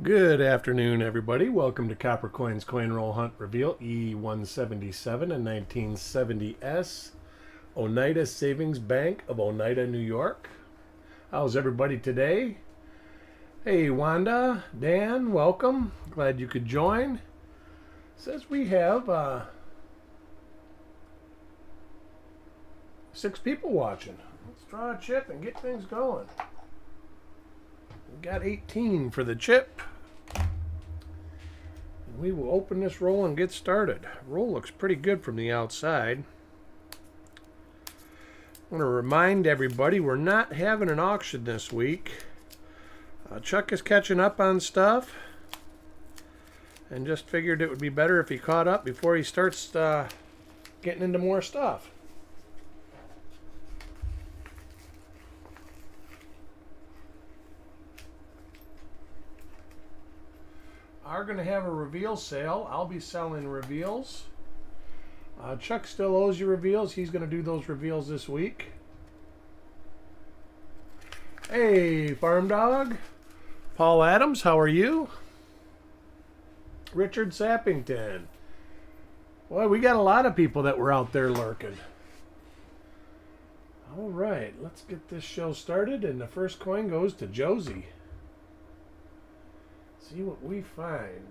Good afternoon, everybody. Welcome to Copper Coins Coin Roll Hunt Reveal E177 and 1970S Onieda Savings Bank of Onieda, New York. How's everybody today? Hey, Wanda, Dan, welcome. Glad you could join. Says we have 6 people watching. Let's draw a chip and get things going. We got 18 for the chip. We will open this roll and get started. Roll looks pretty good from the outside. I want to remind everybody we're not having an auction this week. Chuck is catching up on stuff and just figured it would be better if he caught up before he starts getting into more stuff. Are going to have a reveal sale. I'll be selling reveals. Chuck still owes you reveals. He's going to do those reveals this week. Hey, Farm Dog. Paul Adams, how are you? Richard Sappington. Boy, we got a lot of people that were out there lurking. All right, let's get this show started, and the first coin goes to Josie. See what we find.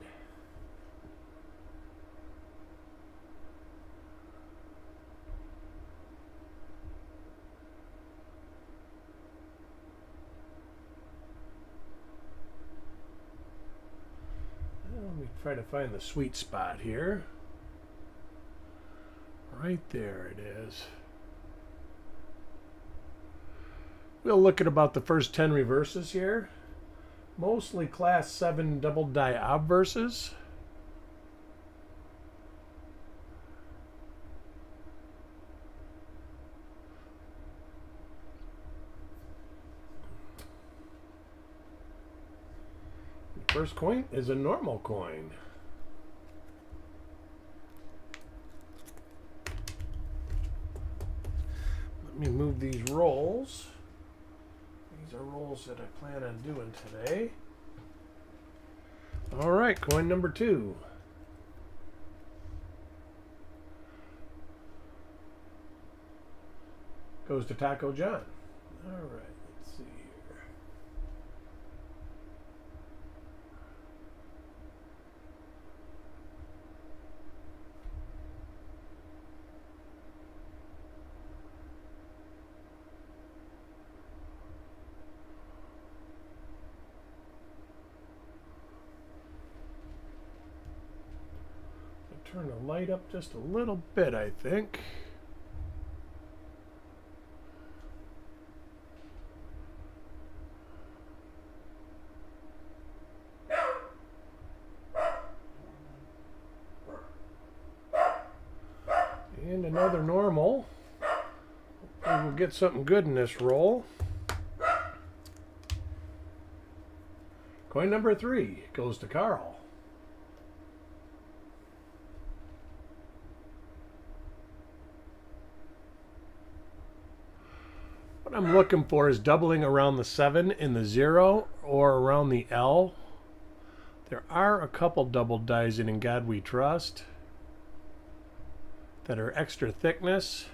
Let me try to find the sweet spot here. Right there it is. We'll look at about the first 10 reverses here. Mostly class 7 double die obverses. The first coin is a normal coin. Let me move these rolls. These are rolls that I plan on doing today. All right, coin number 2. Goes to Taco John. All right, let's see here. Turn the light up just a little bit, I think. And another normal. Hopefully we'll get something good in this roll. Coin number 3 goes to Carl. What I'm looking for is doubling around the 7 in the 0 or around the L. There are a couple double dies in God We Trust that are extra thickness.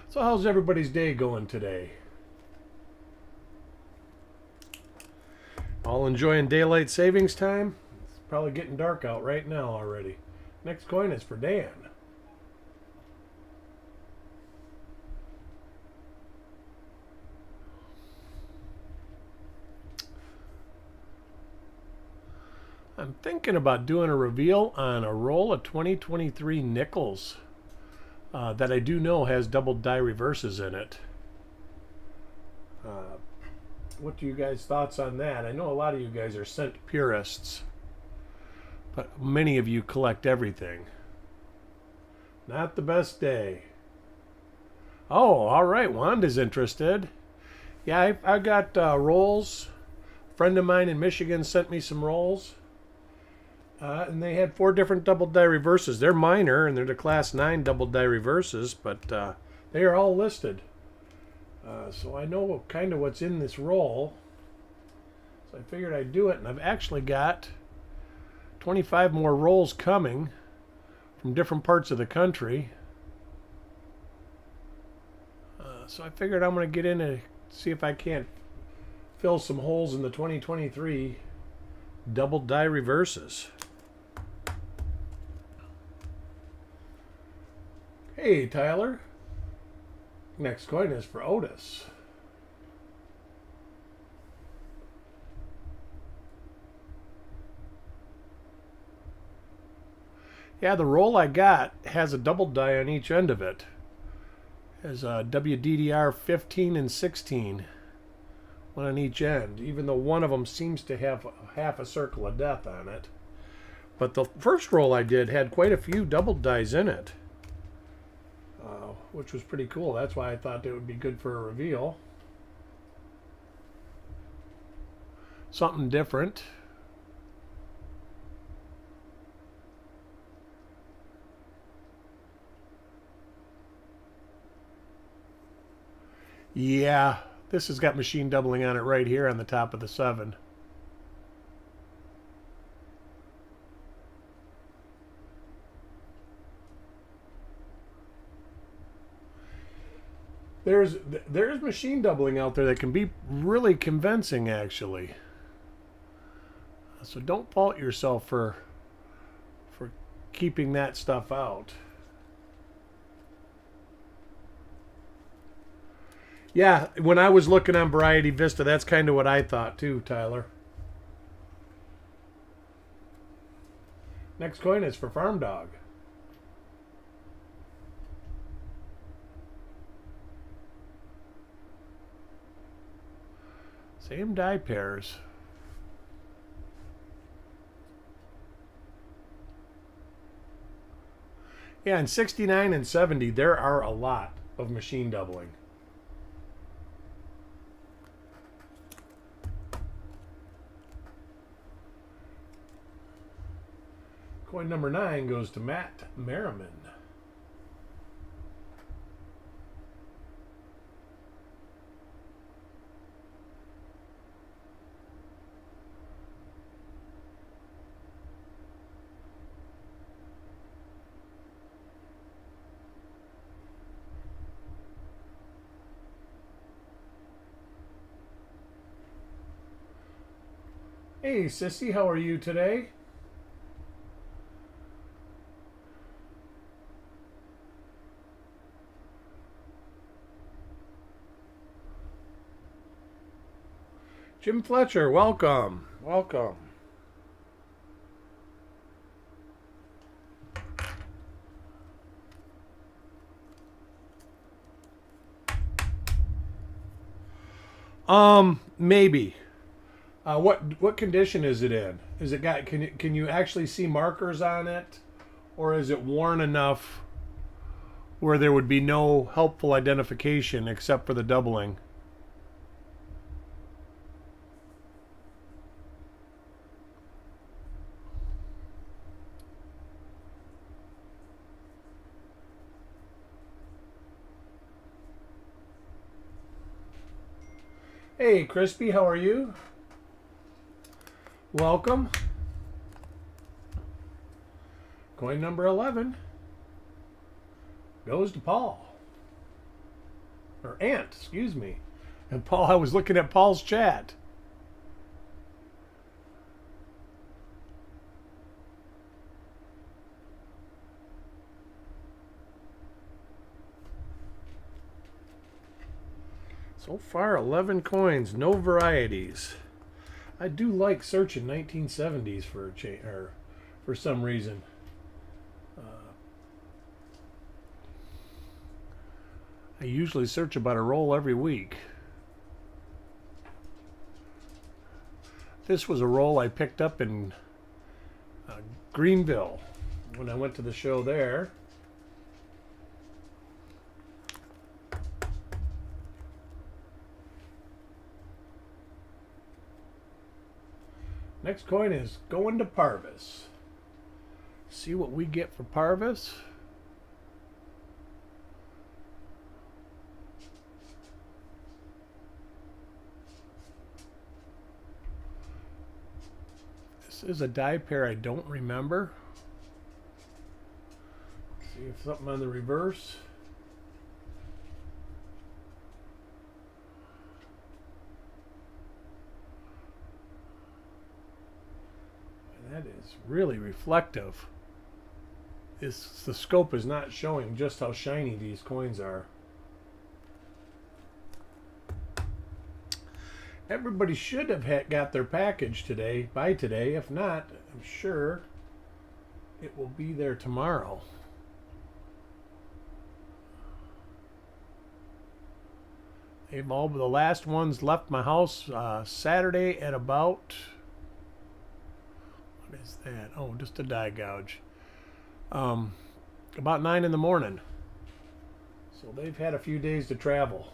So how's everybody's day going today? All enjoying daylight savings time? It's probably getting dark out right now already. Next coin is for Dan. I'm thinking about doing a reveal on a roll of 2023 nickels. That I do know has double die reverses in it. What do you guys' thoughts on that? I know a lot of you guys are cent purists, but many of you collect everything. Not the best day. Oh, all right. Wanda's interested. Yeah, I got rolls friend of mine in Michigan sent me some rolls. And they had 4 different double die reverses. They're minor and they're the class 9 double die reverses, but they are all listed. So I know kind of what's in this roll. So I figured I'd do it, and I've actually got 25 more rolls coming from different parts of the country. So I figured I'm going to get in and see if I can't fill some holes in the 2023 double die reverses. Hey, Tyler. Next coin is for Otis. Yeah, the roll I got has a double die on each end of it. Has a WDDR 15 and 16. One on each end, even though one of them seems to have half a circle of death on it. But the first roll I did had quite a few double dies in it, which was pretty cool. That's why I thought it would be good for a reveal. Something different. Yeah, this has got machine doubling on it right here on the top of the 7. There's machine doubling out there that can be really convincing, actually. So don't fault yourself for keeping that stuff out. Yeah, when I was looking on Variety Vista, that's kind of what I thought too, Tyler. Next coin is for Farm Dog. Same die pairs. Yeah, in 69 and 70, there are a lot of machine doubling. Coin number 9 goes to Matt Merriman. Hey, Sissy, how are you today? Jim Fletcher, welcome. Welcome. Maybe. What condition is it in? Is it got can you actually see markers on it, or is it worn enough where there would be no helpful identification except for the doubling? Hey, Crispy, how are you? Welcome. Coin number 11 goes to Paul. Or Ant, excuse me. And Paul, I was looking at Paul's chat. So far, 11 coins, no varieties. I do like searching 1970s for for some reason. I usually search about a roll every week. This was a roll I picked up in Greenville when I went to the show there. Next coin is going to Parvis. See what we get for Parvis. This is a die pair I don't remember. See if something on the reverse. That is really reflective. The scope is not showing just how shiny these coins are. Everybody should have got their package today, by today. If not, I'm sure it will be there tomorrow. They've all, the last ones left my house Saturday at about, what is that? Oh, just a die gouge. About 9 in the morning. So they've had a few days to travel.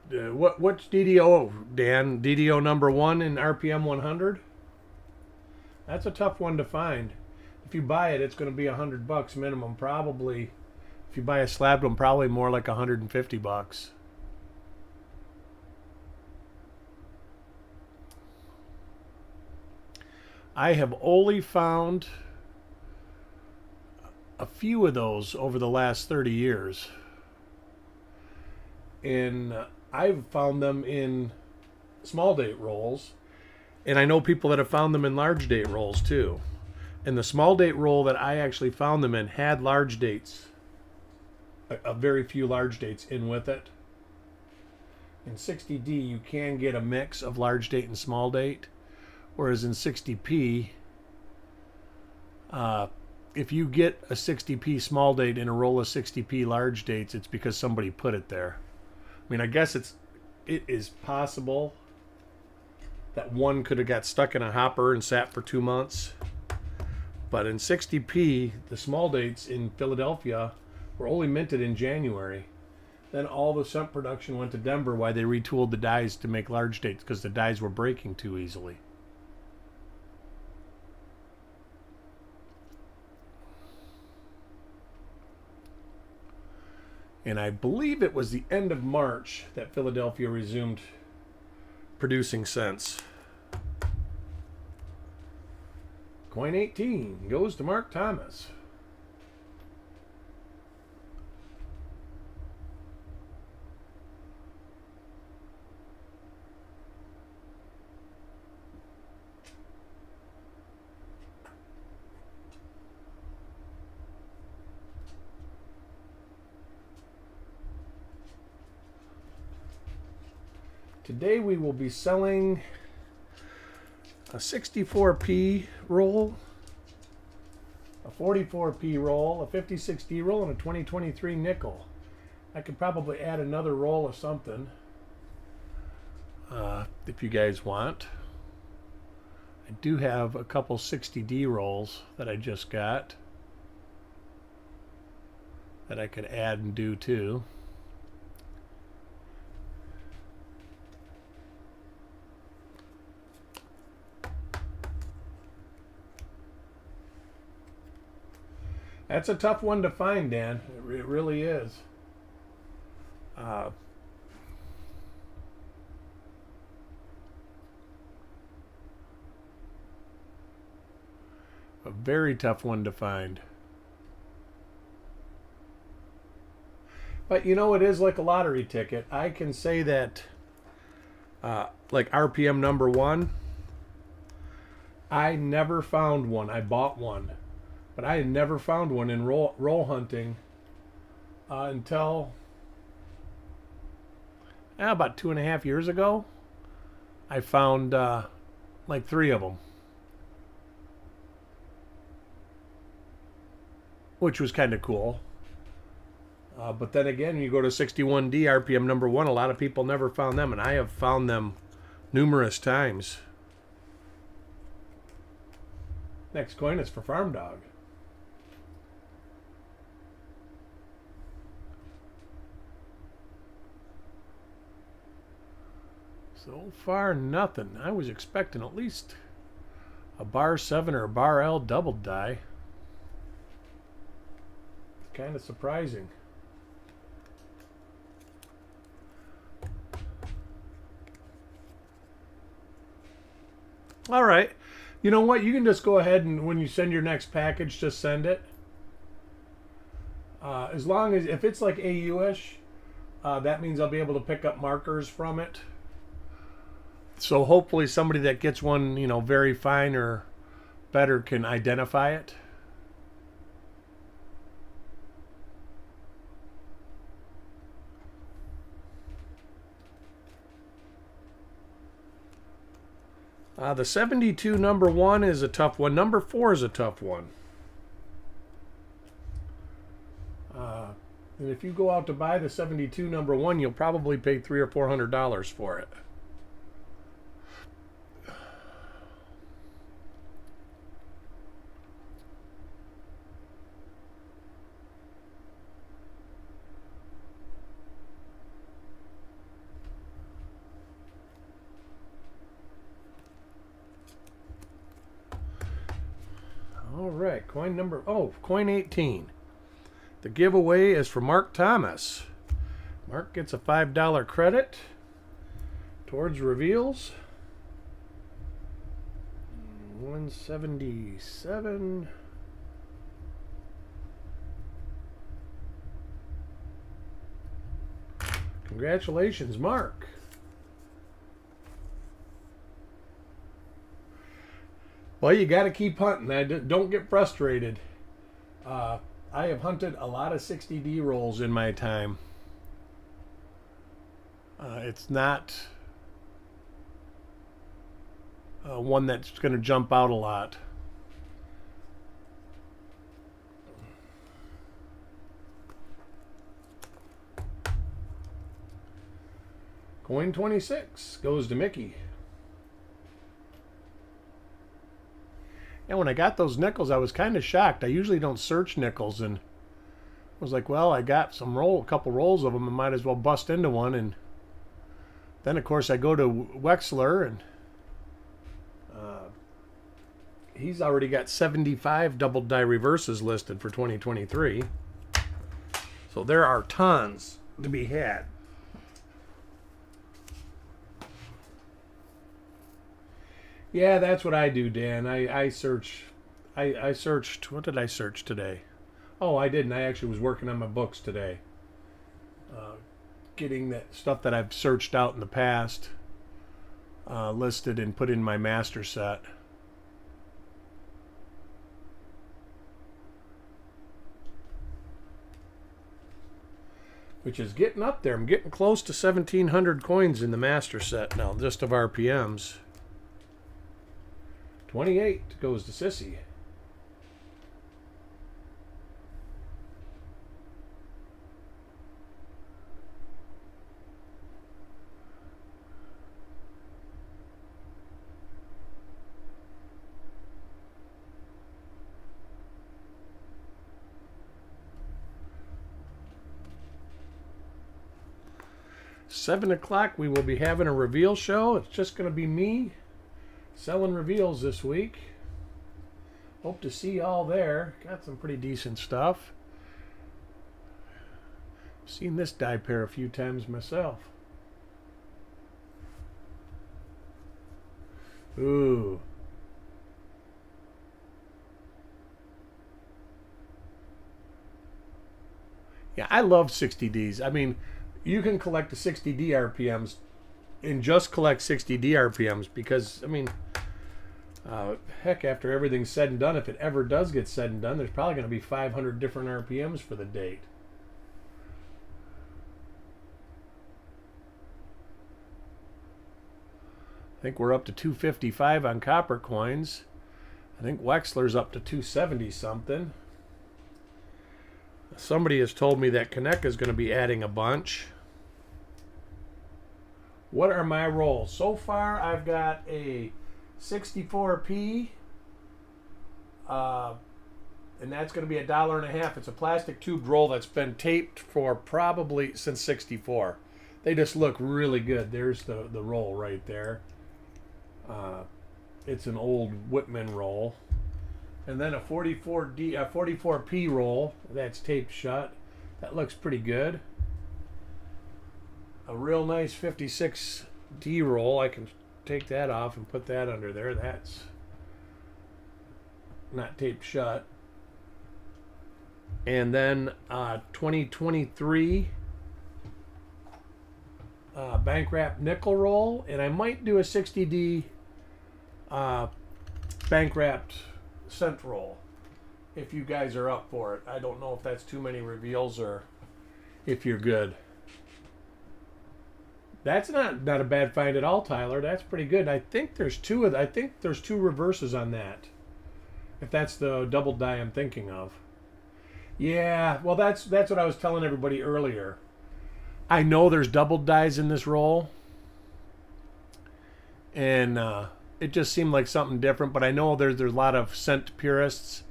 What's DDO, Dan? DDO number 1 in RPM 100? That's a tough one to find. If you buy it, it's going to be $100 minimum. Probably, if you buy a slabbed one, probably more like $150. I have only found a few of those over the last 30 years. And I've found them in small date rolls. And I know people that have found them in large date rolls too. And the small date roll that I actually found them in had large dates. A very few large dates in with it. In 60D, you can get a mix of large date and small date. Whereas in 60p, if you get a 60p small date in a roll of 60p large dates, it's because somebody put it there. I mean, I guess it is possible that one could have got stuck in a hopper and sat for 2 months. But in 60p, the small dates in Philadelphia were only minted in January. Then all the cent production went to Denver while they retooled the dies to make large dates because the dies were breaking too easily. And I believe it was the end of March that Philadelphia resumed producing cents. Coin 18 goes to Mark Thomas. Today we will be selling a 64p roll, a 44p roll, a 56D roll, and a 2023 nickel. I could probably add another roll of something if you guys want. I do have a couple 60D rolls that I just got that I could add and do too. That's a tough one to find, Dan. It really is. A very tough one to find. But you know, it is like a lottery ticket. I can say that, like RPM number 1, I never found one. I bought one. But I had never found one in roll hunting until about 2.5 years ago. I found like 3 of them, which was kind of cool. But then again, you go to 61D RPM number 1, a lot of people never found them, and I have found them numerous times. Next coin is for Farm Dog. So far, nothing. I was expecting at least a bar 7 or a bar L double die. Kind of surprising. All right. You know what? You can just go ahead and when you send your next package, just send it. As long as, if it's like AU-ish, that means I'll be able to pick up markers from it. So hopefully somebody that gets one, you know, very fine or better can identify it. The 72 number 1 is a tough one. Number 4 is a tough one. And if you go out to buy the 72 number 1, you'll probably pay $300 or $400 for it. All right, coin 18. The giveaway is for Mark Thomas. Mark gets a $5 credit towards reveals. 177. Congratulations, Mark. Well, you got to keep hunting. Don't get frustrated. I have hunted a lot of 60D rolls in my time. It's not one that's going to jump out a lot. Coin 26 goes to Mickey. And when I got those nickels, I was kind of shocked. I usually don't search nickels, and I was like, well, I got a couple rolls of them, I might as well bust into one. And then, of course, I go to Wexler, and he's already got 75 double die reverses listed for 2023. So there are tons to be had. Yeah, that's what I do, Dan. I searched. What did I search today? Oh, I didn't. I actually was working on my books today. Getting that stuff that I've searched out in the past listed and put in my master set. Which is getting up there. I'm getting close to 1,700 coins in the master set now, just of RPMs. 28 goes to Sissy. Seven o'clock, we will be having a reveal show. It's just going to be me selling reveals this week. Hope to see y'all there. Got some pretty decent stuff. Seen this die pair a few times myself. Ooh. Yeah, I love 60Ds. I mean, you can collect the 60D RPMs and just collect 60D RPMs because, I mean, heck, after everything's said and done, if it ever does get said and done, there's probably going to be 500 different RPMs for the date. I think we're up to 255 on copper coins. I think Wexler's up to 270 something. Somebody has told me that Kaneka is going to be adding a bunch. What are my rolls? So far, I've got a 64p, and that's going to be $1.50. It's a plastic tube roll that's been taped for probably since '64. They just look really good. There's the roll right there. It's an old Whitman roll. And then a 44P roll that's taped shut. That looks pretty good. A real nice 56D roll. I can take that off and put that under there. That's not taped shut. And then 2023 bank wrap nickel roll, and I might do a 60D bank wrapped cent roll if you guys are up for it. I don't know if that's too many reveals or if you're good. That's not a bad find at all, Tyler. That's pretty good. I think there's two reverses on that. If that's the double die I'm thinking of. Yeah, well that's what I was telling everybody earlier. I know there's double dies in this roll, and it just seemed like something different. But I know there's a lot of cent purists,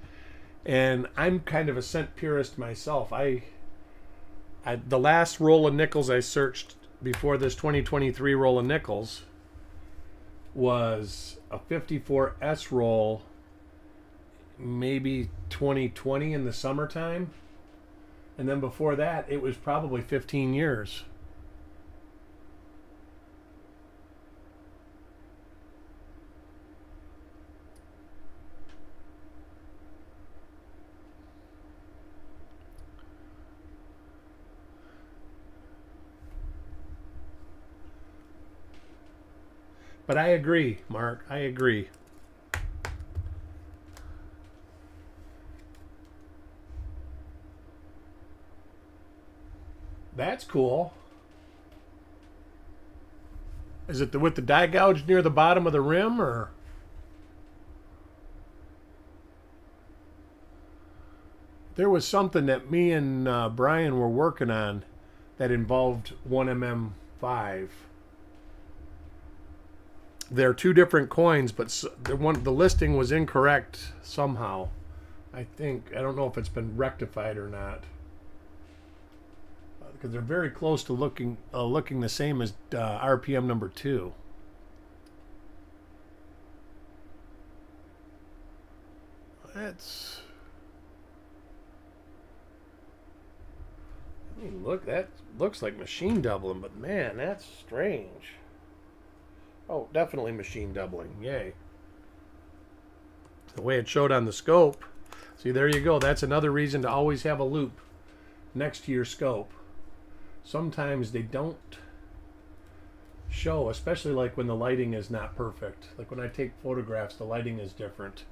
and I'm kind of a cent purist myself. I the last roll of nickels I searched before this 2023 roll of nickels was a 54S roll, maybe 2020 in the summertime. And then before that, it was probably 15 years. But I agree, Mark. I agree. That's cool. Is it with the die gouge near the bottom of the rim, or? There was something that me and Brian were working on that involved 1mm5. They're two different coins, but the listing was incorrect somehow. I don't know if it's been rectified or not. Because they're very close to looking the same as RPM number 2. That's. I mean, look, that looks like machine doubling, but man, that's strange. Oh, definitely machine doubling. Yay. The way it showed on the scope. See, there you go. That's another reason to always have a loop next to your scope. Sometimes they don't show, especially like when the lighting is not perfect. Like when I take photographs, the lighting is different.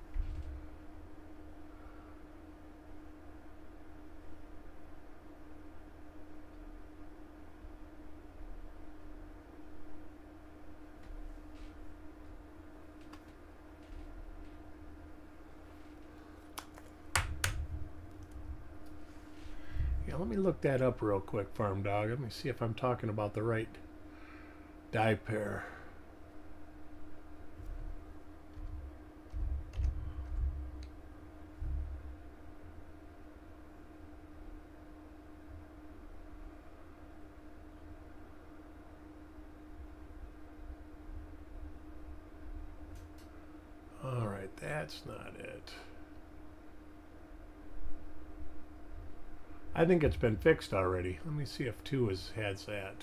Yeah, let me look that up real quick, Farm Dog. Let me see if I'm talking about the right die pair. All right, that's not it. I think it's been fixed already. Let me see if 2 has that.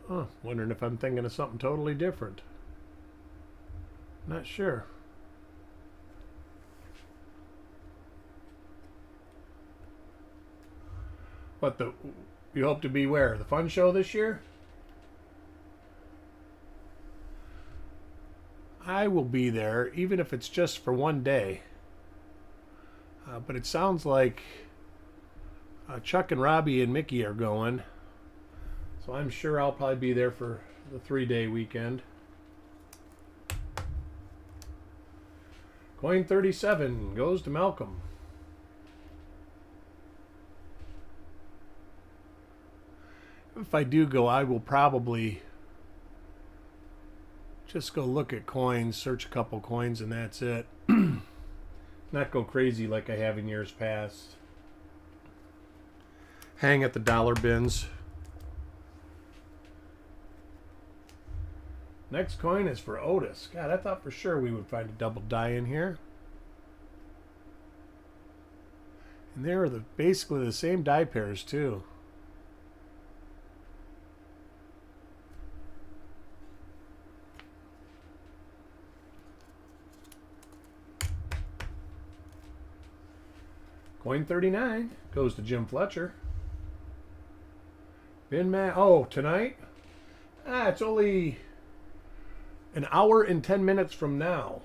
Huh, wondering if I'm thinking of something totally different. Not sure. What, you hope to be where? The fun show this year? I will be there, even if it's just for one day. But it sounds like Chuck and Robbie and Mickey are going. So I'm sure I'll probably be there for the 3-day weekend. Coin 37 goes to Malcolm. If I do go, I will probably just go look at coins, search a couple coins, and that's it. Not go crazy like I have in years past. Hang at the dollar bins. Next coin is for Otis. God, I thought for sure we would find a double die in here. And they are basically the same die pairs too. Coin 39 goes to Jim Fletcher. Bin man. Oh, tonight? It's only an hour and 10 minutes from now.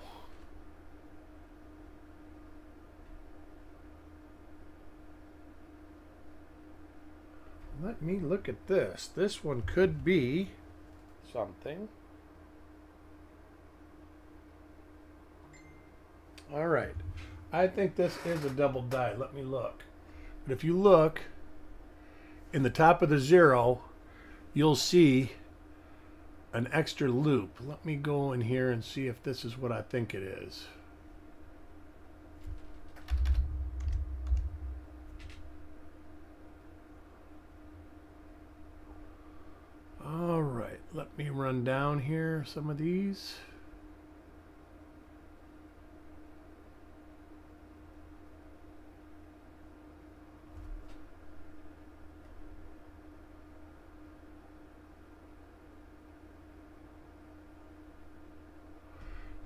Let me look at this. This one could be something. All right. I think this is a double die. Let me look. But if you look in the top of the zero, you'll see an extra loop. Let me go in here and see if this is what I think it is. All right, let me run down here some of these.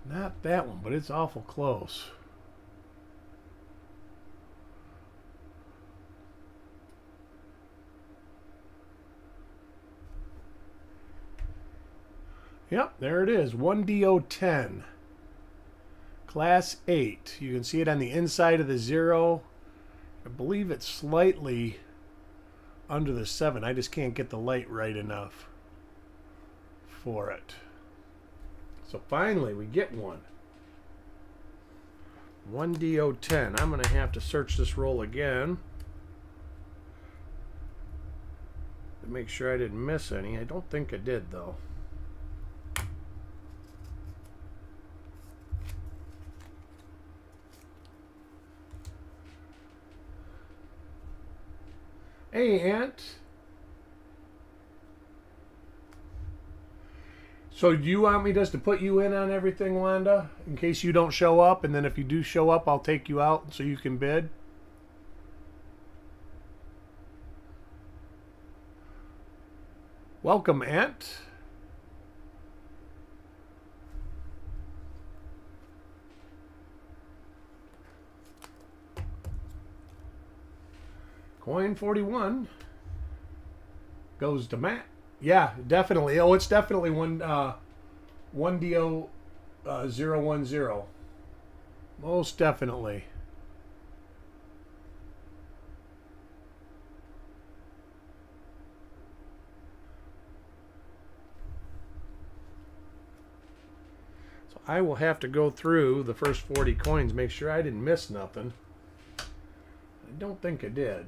Not that one, but it's awful close. Yep, there it is. 1DO10. Class 8. You can see it on the inside of the 0. I believe it's slightly under the 7. I just can't get the light right enough for it. So finally, we get one. 1DO10. I'm going to have to search this roll again to make sure I didn't miss any. I don't think I did, though. Hey, Aunt. So do you want me just to put you in on everything, Wanda, in case you don't show up? And then if you do show up, I'll take you out so you can bid? Welcome, Aunt. Coin 41 goes to Matt. Yeah, definitely. Oh, it's definitely 1DO 010. Most definitely. So I will have to go through the first 40 coins, make sure I didn't miss nothing. I don't think I did.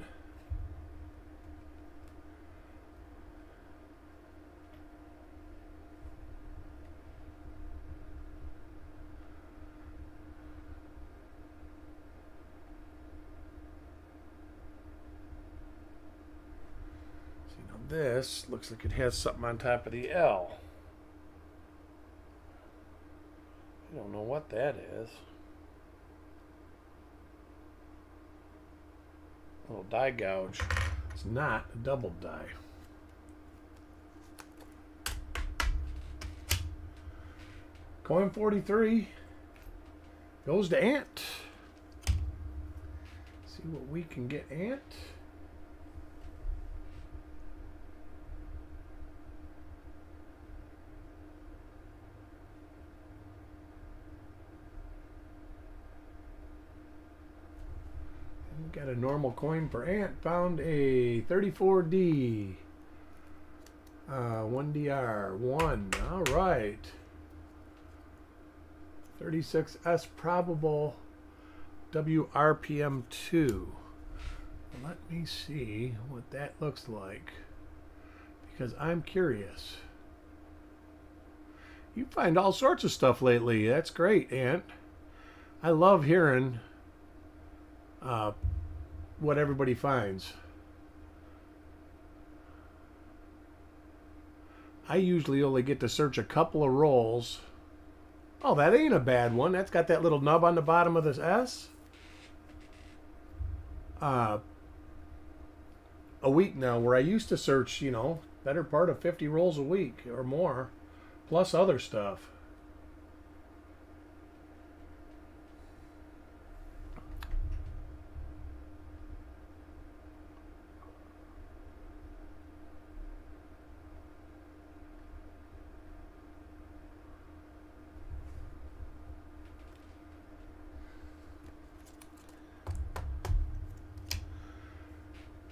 This looks like it has something on top of the L. I don't know what that is. A little die gouge. It's not a double die. Coin 43 goes to Ant. See what we can get, Ant. Got a normal coin for Ant. Found a 34D. 1DR. 1. All right. 36S probable WRPM 2. Let me see what that looks like, because I'm curious. You find all sorts of stuff lately. That's great, Ant. I love hearing what everybody finds. I usually only get to search a couple of rolls. Oh, that ain't a bad one. That's got that little nub on the bottom of this S. A week now, where I used to search, you know, better part of 50 rolls a week or more, plus other stuff.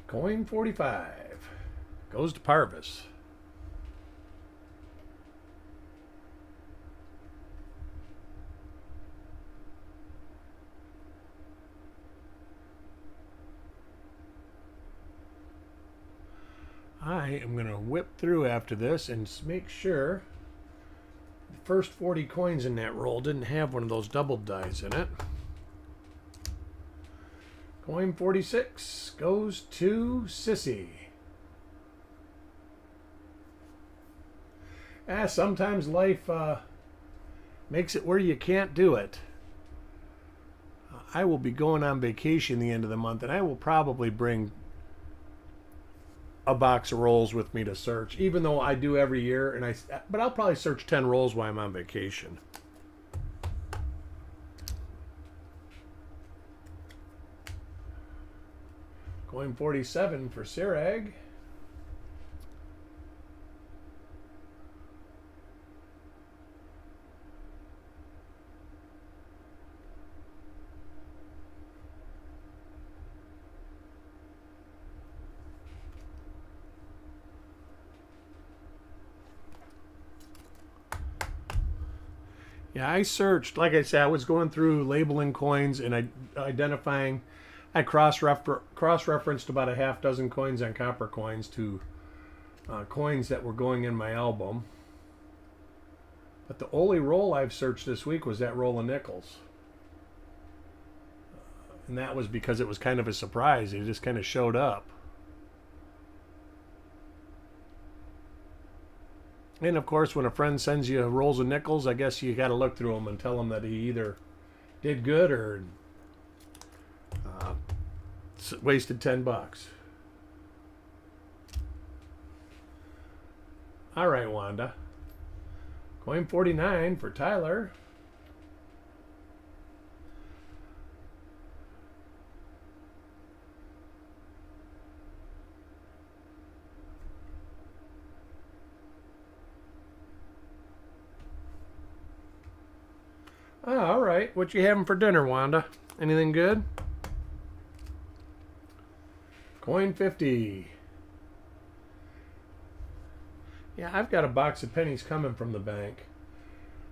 Coin 45 goes to Parvis. I am going to whip through after this and make sure the first 40 coins in that roll didn't have one of those double dies in it. Coin 46 goes to Sissy. Sometimes life makes it where you can't do it. I will be going on vacation the end of the month, and I will probably bring a box of rolls with me to search, even though I do every year. But I'll probably search 10 rolls while I'm on vacation. Coin 47 for Sirag. Yeah, I searched, like I said, I was going through labeling coins and identifying. I cross-referenced about a half dozen coins on copper coins to coins that were going in my album. But the only roll I've searched this week was that roll of nickels. And that was because it was kind of a surprise. It just kind of showed up. And of course, when a friend sends you rolls of nickels, I guess you got to look through them and tell them that he either did good or wasted $10. All right, Wanda. Coin 49 for Tyler. Oh, all right. What you having for dinner, Wanda? Anything good? Coin 50. Yeah, I've got a box of pennies coming from the bank.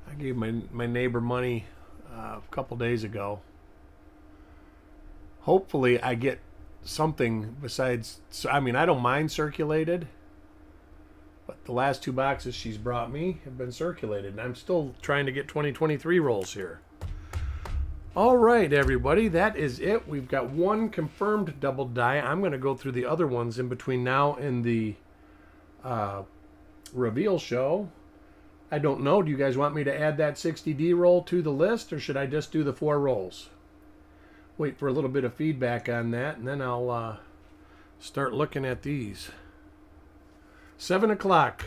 I gave my neighbor money a couple days ago. Hopefully I get something besides, I mean, I don't mind circulated, but the last 2 boxes she's brought me have been circulated, and I'm still trying to get 2023 rolls here. All right, everybody, that is it. We've got 1 confirmed double die. I'm going to go through the other ones in between now and the reveal show. I don't know. Do you guys want me to add that 60D roll to the list, or should I just do the 4 rolls? Wait for a little bit of feedback on that, and then I'll start looking at these. 7 o'clock,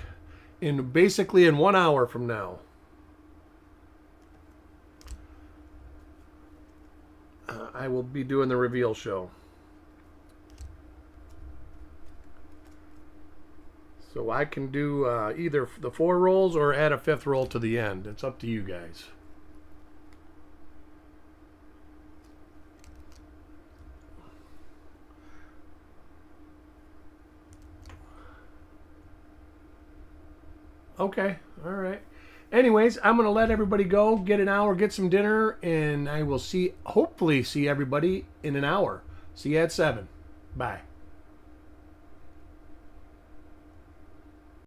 basically in 1 hour from now. I will be doing the reveal show. So I can do either the 4 rolls or add a 5th roll to the end. It's up to you guys. Okay, all right. Anyways, I'm going to let everybody go, get an hour, get some dinner, and I will hopefully see everybody in an hour. See you at 7. Bye.